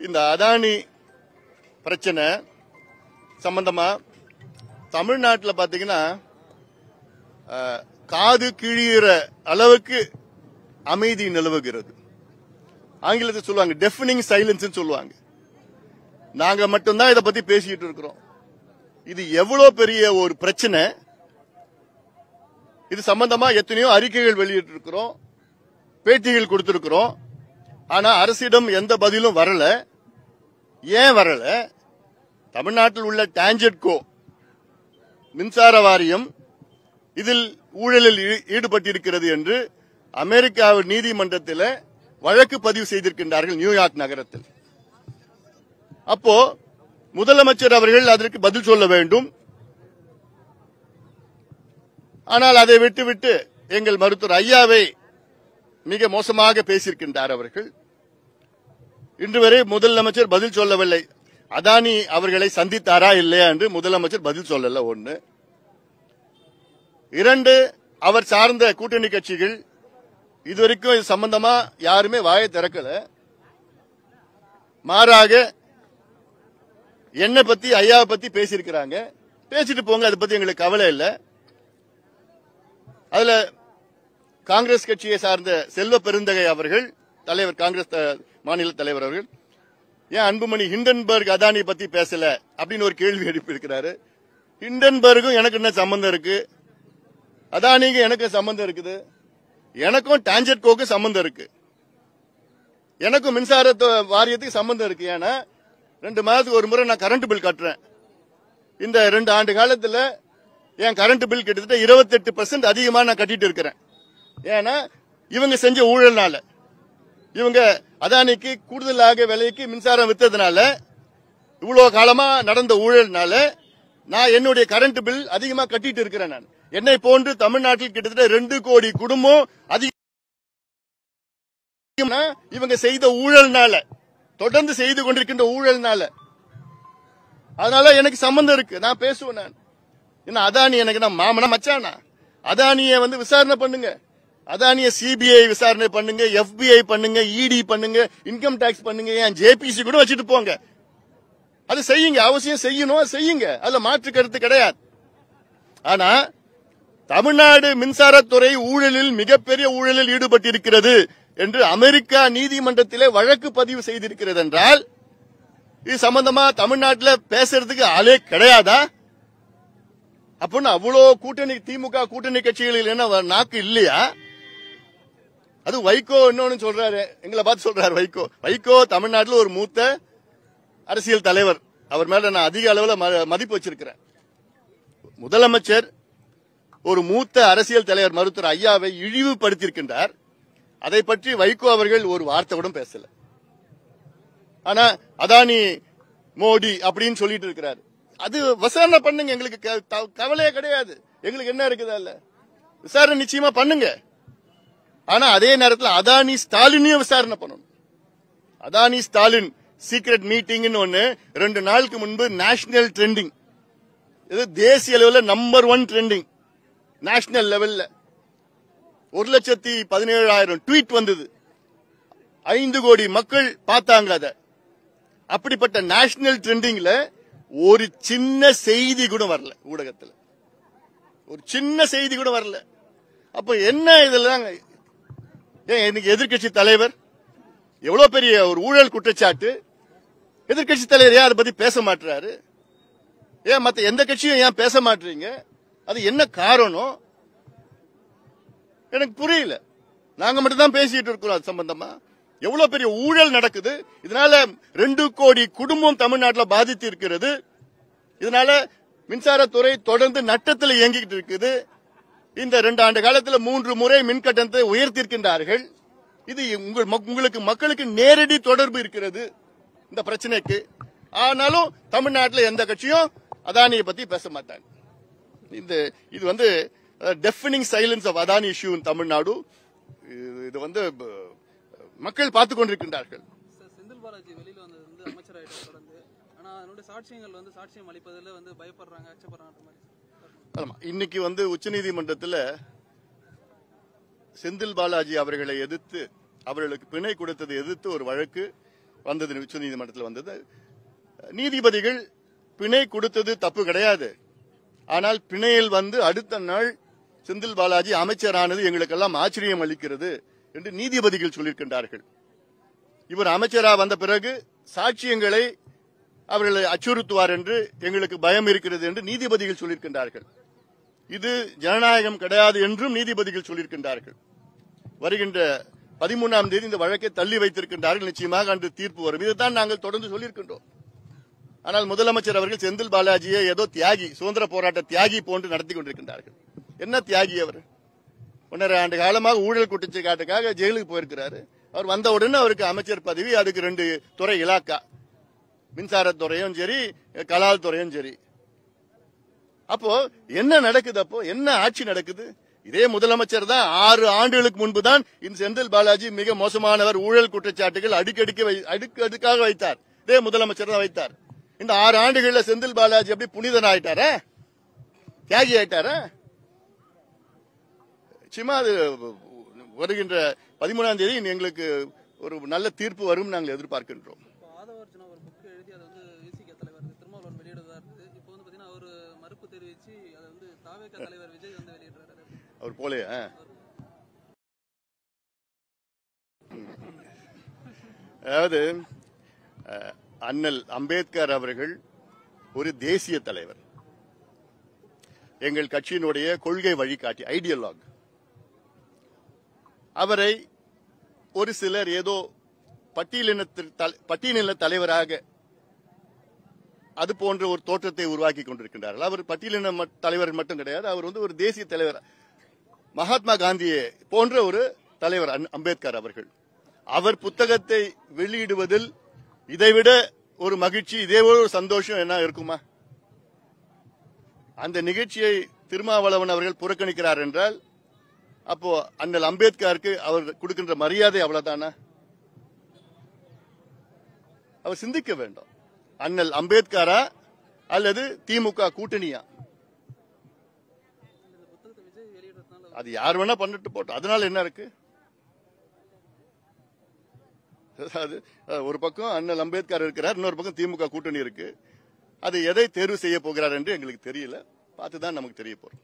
இந்த அதானி பிரச்சனை சம்பந்தமா தமிழ்நாட்டில் பாத்தீங்கன்னா காது கிழிகிற அளவுக்கு அமைதி நிலவுகிறது. ஆங்கிலத்தில் சொல்லுவாங்க டெஃபனிங் சைலன்ஸ் சொல்லுவாங்க. நாங்க மட்டும்தான் இதை பத்தி பேசிட்டு இருக்கிறோம். இது எவ்வளவு பெரிய ஒரு பிரச்சனை. இது சம்பந்தமா எத்தனையோ அறிக்கைகள் வெளியிட்டு இருக்கிறோம், பேட்டிகள் கொடுத்திருக்கிறோம். ஆனா அரசிடம் எந்த பதிலும் வரல. ஏன் வரல? தமிழ்நாட்டில் உள்ள டான்ஜெட்கோ மின்சார வாரியம் இதில் ஊழலில் ஈடுபட்டிருக்கிறது என்று அமெரிக்காவின் நீதிமன்றத்தில் வழக்கு பதிவு செய்திருக்கின்றார்கள் நியூயார்க் நகரத்தில். அப்போ முதலமைச்சர் அவர்கள் அதற்கு பதில் சொல்ல வேண்டும். ஆனால் அதை விட்டுவிட்டு எங்கள் மருத்துவர் ஐயாவை மிக மோசமாக பேசியிருக்கின்றார் அவர்கள். இன்று வரை முதலமைச்சர் பதில் சொல்லவில்லை. அதானி அவர்களை சந்தித்தாரா இல்லையா என்று முதலமைச்சர் பதில் சொல்லல. ஒன்று. இரண்டு, அவர் சார்ந்த கூட்டணி கட்சிகள் இதுவரைக்கும் இது சம்பந்தமா யாருமே வாயை திறக்கல. மாறாக என்ன பத்தி ஐயாவை பத்தி பேசியிருக்கிறாங்க. பேசிட்டு போங்க, அதை பத்தி எங்களுக்கு கவலை இல்லை. அதுல காங்கிரஸ் கட்சியை சார்ந்த செல்வ பெருந்தகை அவர்கள் தலைவர், காங்கிரஸ் மாநில தலைவர் அவர்கள், ஏன் அன்புமணி ஹிண்டன்பர்க் அதானி பத்தி பேசல அப்படின்னு ஒரு கேள்வி எழுப்பியிருக்கிறாரு. ஹிண்டன்பர்க்கும் எனக்கு என்ன சம்பந்தம் இருக்கு? அதானிக்கு எனக்கு சம்பந்தம் இருக்குது. எனக்கும் டான்ஜெட்கோக்கு சம்பந்தம் இருக்கு. எனக்கும் மின்சார வாரியத்துக்கு சம்பந்தம் இருக்கு. ஏன்னா 2 மாதத்துக்கு ஒரு முறை நான் கரண்ட் பில் கட்டுறேன். இந்த 2 ஆண்டு காலத்தில் என் கரண்ட் பில் கிட்டத்தட்ட 28% அதிகமா நான் கட்டிட்டு இருக்கிறேன். ஏன்னா இவங்க செஞ்ச ஊழல்னால, இவங்க அதானிக்கு கூடுதலாக விலைக்கு மின்சாரம் வித்ததுனால, இவ்வளவு காலமா நடந்த ஊழல்னால நான் என்னுடைய கரண்ட் பில் அதிகமா கட்டிட்டு இருக்கிறேன். நான் என்னை போன்று தமிழ்நாட்டில் கிட்டத்தட்ட 2 கோடி குடும்பம் அதிகம் இவங்க செய்த ஊழல்னால, தொடர்ந்து செய்து கொண்டிருக்கின்ற ஊழல்னால. அதனால எனக்கு சம்பந்தம் இருக்கு. நான் பேசுவேன். நான் என்ன அதானி எனக்கு நான் மாமனா மச்சானா? அதானிய விசாரணை பண்ணுங்க. அதானிய சிபிஐ விசாரணை பண்ணுங்க, FBI பண்ணுங்க, இடி பண்ணுங்க, இன்கம் டாக்ஸ் பண்ணுங்க, ஏன் ஜேபிசி கூட வச்சுட்டு போங்க. அது செய்யுங்க, அவசியம் செய்யணும், செய்யுங்க. அதுல மாற்று கருத்து கிடையாது. ஆனா தமிழ்நாடு மின்சாரத்துறை ஊழலில் மிகப்பெரிய ஊழலில் ஈடுபட்டிருக்கிறது என்று அமெரிக்கா நீதிமன்றத்திலே வழக்கு பதிவு செய்திருக்கிறது என்றால், இது சம்பந்தமா தமிழ்நாட்டில் பேசுறதுக்கு ஆளே கிடையாதா? அப்படின்னு அவ்வளோ கூட்டணி, திமுக கூட்டணி கட்சிகளில் என்ன நாக்கு இல்லையா? அது வைகோ இன்னொன்னு சொல்றாரு, எங்களை பார்த்து சொல்றாரு. வைகோ தமிழ்நாட்டில் ஒரு மூத்த அரசியல் தலைவர். அவர் மேல நான் அதிக அளவில் மதிப்பு வச்சிருக்கிறேன். முதலமைச்சர் ஒரு மூத்த அரசியல் தலைவர் மருத்துவர் ஐயாவை இழிவுபடுத்தியிருக்கின்றார். அதை பற்றி வைகோ அவர்கள் ஒரு வார்த்தை கூட பேசல. ஆனா அதானி மோடி அப்படின்னு சொல்லிட்டு இருக்கிறார். அது விசாரணை பண்ணுங்க, எங்களுக்கு கவலையே கிடையாது. எங்களுக்கு என்ன இருக்குதா இல்ல, விசாரணை நிச்சயமா பண்ணுங்க. ஆனா அதே நேரத்தில் அதானி ஸ்டாலினையும் விசாரணை பண்ணணும். அதானி ஸ்டாலின் சீக்ரெட் மீட்டிங் ஒன்னு 2 நாளுக்கு முன்பு நேஷனல் ட்ரெண்டிங், இது தேசிய லெவலில் நம்பர் 1 ட்ரெண்டிங். நேஷனல் லெவல்ல 1,17,000 ட்வீட் வந்தது. 5 கோடி மக்கள் பார்த்தாங்க. அத அப்படிப்பட்ட நேஷனல் ட்ரெண்டிங்ல ஒரு சின்ன செய்தி கூட வரல. ஊடகத்தில் ஒரு சின்ன செய்தி கூட வரல. அப்ப என்ன இதெல்லாம்? இன்னைக்கு எதிர்கட்சி தலைவர் எவ்வளவு பெரிய ஒரு ஊழல் குற்றச்சாட்டு, எதிர்கட்சி தலைவர் ஏன் அதை பத்தி பேச மாட்டாரு? ஏன் மத்த எந்த கட்சியும் ஏன் பேச மாட்டீங்க? அது என்ன காரணம் எனக்கு புரியல. நாங்க மட்டும் தான் பேசிட்டு இருக்கிறோம் அது சம்பந்தமா. எவ்வளவு பெரிய ஊழல் நடக்குது. இதனால 2 கோடி குடும்பம் தமிழ்நாட்டில் பாதித்து இருக்கிறது. இதனால மின்சாரத்துறை தொடர்ந்து நட்டத்தில் இயங்கிட்டு இருக்குது. இந்த 2 ஆண்டு காலத்தில் 3 முறை மின் கட்டணத்தை உயர்த்திருக்கின்றார்கள். இது உங்களுக்கு மக்களுக்கு நேரடி தொடர்பு இருக்கிறது இந்த பிரச்சனைக்கு. ஆனாலும் தமிழ்நாட்டில் எந்த கட்சியும் அதானியை பத்தி பேச மாட்டாங்க. இது deafening silence of Adani issue in Tamil Nadu. இது மக்கள் பார்த்துக் கொண்டிருக்கின்றார்கள். செந்தில் பாலாஜி வெளியில வந்தது அமைச்சராயிட்ட தொடர்ந்து, ஆனா அதனுடைய சாட்சியங்கள் சாட்சியம் அளிப்பதில் பயப்படுறாங்க, அச்சப்படுறாங்க. இன்னைக்கு உச்சநீதிமன்றத்தில் செந்தில் பாலாஜி அவர்களை எதிர்த்து, அவர்களுக்கு பிணை கொடுத்ததை எதிர்த்து ஒரு வழக்கு வந்தது, உச்ச நீதிமன்றத்தில் வந்தது. நீதிபதிகள் பிணை கொடுத்தது தப்பு கிடையாது. ஆனால் பிணையில் வந்து அடுத்த நாள் செந்தில் பாலாஜி அமைச்சரானது எங்களுக்கெல்லாம் ஆச்சரியம் அளிக்கிறது என்று நீதிபதிகள் சொல்லியிருக்கின்றார்கள். இவர் அமைச்சரா வந்த பிறகு சாட்சியங்களை அவர்களை அச்சுறுத்துவார் என்று எங்களுக்கு பயம் இருக்கிறது என்று நீதிபதிகள் சொல்லியிருக்கின்றார்கள். இது ஜனநாயகம் கிடையாது என்றும் நீதிபதிகள் சொல்லியிருக்கின்றார்கள். வருகின்ற 13ஆம் தேதி இந்த வழக்கை தள்ளி வைத்திருக்கின்றார்கள். நிச்சயமாக அன்று தீர்ப்பு வரும். இதைத்தான் நாங்கள் தொடர்ந்து சொல்லியிருக்கின்றோம். ஆனால் முதலமைச்சர் அவர்கள் செந்தில் பாலாஜியை ஏதோ தியாகி, சுதந்திர போராட்ட தியாகி போன்று நடத்தி கொண்டிருக்கின்றார்கள். என்ன தியாகி அவர்? 1.5 ஆண்டு காலமாக ஊழல் குற்றச்சாட்டுக்காக ஜெயிலுக்கு போயிருக்கிறாரு. அவர் வந்தவுடனே அவருக்கு அமைச்சர் பதவி, அதுக்கு 2 துறை இலாக்கா, மின்சாரத்துறையும் சரி, கலால் துறையும் சரி. அப்போ என்ன நடக்குது? அப்போ என்ன ஆட்சி நடக்குது? இதே முதலமைச்சர் தான் 6 ஆண்டுகளுக்கு முன்பு தான் இந்த செந்தில் பாலாஜி மிக மோசமானவர், ஊழல் குற்றச்சாட்டுகள் அடுக்கடுக்காக வைத்தார். இதே முதலமைச்சர் தான் வைத்தார். இந்த 6 ஆண்டுகள்ல செந்தில் பாலாஜி அப்படி புனிதன் ஆயிட்டாரா? தியாகி ஆயிட்டாரா? சும்மா அது வருகின்ற 13ஆம் தேதி எங்களுக்கு ஒரு நல்ல தீர்ப்பு வரும் நாங்கள் எதிர்பார்க்கின்றோம். ஆதவர்ஜுனா ஒரு புக் எழுதி அதை வந்து விசிக தலைவர் திருமாவளவன் வெளியிடுவதா இருக்கு. இப்போ வந்து பாத்தீங்கன்னா அவர் மறுப்பு தெரிவிச்சு அதை வந்து தாவேக தலைவர் விஜய் வந்து வெளியிடுறாரு. அவர் போலே அதாவது அண்ணல் அம்பேத்கர் அவர்கள் ஒரு தேசிய தலைவர், எங்கள் கட்சியினுடைய கொள்கை வழிகாட்டி, ஐடியலாக். அவரை ஒரு சிலர் ஏதோ பட்டியலின தலைவராக அது போன்ற ஒரு தோற்றத்தை உருவாக்கி கொண்டிருக்கின்றார்கள். அவர் பட்டியலின தலைவர் மட்டும் கிடையாது, அவர் வந்து ஒரு தேசிய தலைவர். மகாத்மா காந்தியை போன்ற ஒரு தலைவர் அம்பேத்கர் அவர்கள். அவர் புத்தகத்தை வெளியிடுவதில் இதைவிட ஒரு மகிழ்ச்சி, இதே ஒரு சந்தோஷம் என்ன இருக்குமா? அந்த நிகழ்ச்சியை திருமாவளவன் அவர்கள் புறக்கணிக்கிறார் என்றால் அப்போ அண்ணல் அம்பேத்கருக்கு அவர் கொடுக்கின்ற மரியாதை அவ்வளவுதானா? அவர் சிந்திக்க வேண்டும். அண்ணல் அம்பேத்கரா அல்லது திமுக கூட்டணியா? அது யார் வேணா பண்ணிட்டு போட்டோம், அதனால என்ன இருக்கு? ஒரு பக்கம் அண்ணல் அம்பேத்கர் இருக்கிறார், இன்னொரு பக்கம் திமுக கூட்டணி இருக்கு. அது எதை தேர்வு செய்ய போகிறார் என்று எங்களுக்கு தெரியல. பார்த்துதான் நமக்கு தெரிய போறோம்.